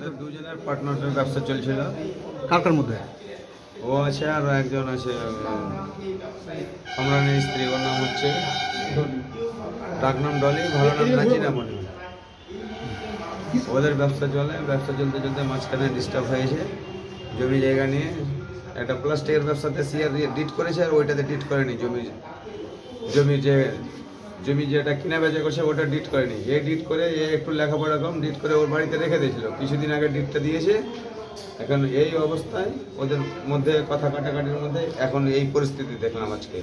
ওদের দুজনের পার্টনারের ব্যবসা চলছিল। কার কার মধ্যে? ও আছে আর একজন আছে আমরানের স্ত্রী, ওর নাম হচ্ছে ডাক নাম ডলি, ভালো নাম নাজিরা মনে হয়। ওদের ব্যবসা চলে, ব্যবসা চলতে চলতে মাঝখানে ডিস্টার্ব হয়েছে জমি জায়গা নিয়ে। একটা প্লাস্টিকের ব্যবসাতে শেয়ার ডিট করেছে আর ওইটাতে ডিট করেনি। জমি যেটা কিনা বেচা করছে ওটা ডিট করেনি। এ ডিট করে, এ একটু লেখাপড়া কম, ডিট করে ওর বাড়িতে রেখে দিয়েছিল। কিছুদিন আগে ডিটটা দিয়েছে। এখন এই অবস্থায় ওদের মধ্যে কথা কাটাকাটির মধ্যে এখন এই পরিস্থিতি দেখলাম আজকে।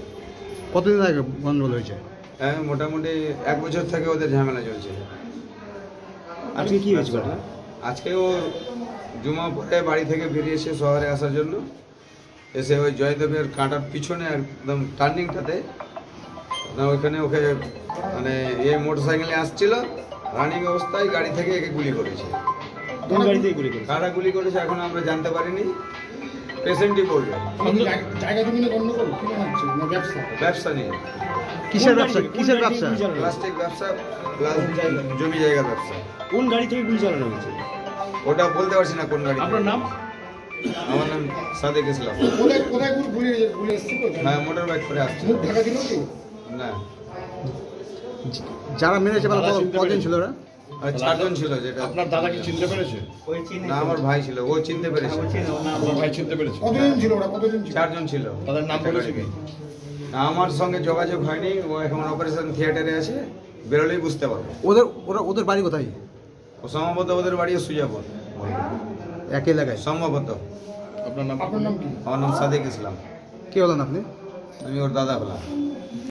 কতদিন আগে গন্ডগোল হয়েছে? হ্যাঁ, মোটামুটি 1 বছর থেকে ওদের ঝামেলা চলছে। আজকে কি হয়েছে? আজকে ও জুমা পরে বাড়ি থেকে বেরিয়েছে শহরে আসার জন্য। এসে ওই জয়দেবের কাঁটার পিছনে একদম টার্নিংটাতে ওইখানে ওকে মানে এই মোটরসাইকেলে আসছিল, রানিং অবস্থায় গাড়ি থেকে একে গুলি করেছে। কারা গুলি করেছে এখন আমরা জানতে পারিনি, পেশেন্টই বলবে। ব্যবসা নিয়ে। কিসের ব্যবসা? কিসের ব্যবসা? প্লাস্টিক ব্যবসা প্লাস জমি জায়গা ব্যবসা। কোন গাড়ি থেকে গুলি চালানো হয়েছে? ওটা বলতে পারছি না কোন গাড়ি। আপনার নাম? আমার নাম সাদেক ইসলাম। হ্যাঁ, মোটর বাইক করে আসছে। না, যারা মেরেছে কতজন ছিল ওরা? 4 জন ছিল। যেটা আপনার দাদা কি চিনতে পেরেছে? না, আমার ভাই ছিল, ও চিনতে পেরেছে। আপনার ভাই চিনতে পেরেছে? কতজন ছিল ওরা? কতজন ছিল? 4 জন ছিল। তাদের নাম বলেছে কি? না, আমার সঙ্গে যোগাযোগ হয়নি। ও এখন অপারেশন থিয়েটারে আছে, বেরোলেই বুঝতে পারবো। ওদের বাড়ি কোথায়? ও সম্ভবত ওদের বাড়ি সুজাপুর এক এলাকায় সম্ভবত। আপনার নাম? আপনার নাম কি? আমার নাম সাদেক ইসলাম। কে হলেন আপনি? আমি ওর দাদা হলাম।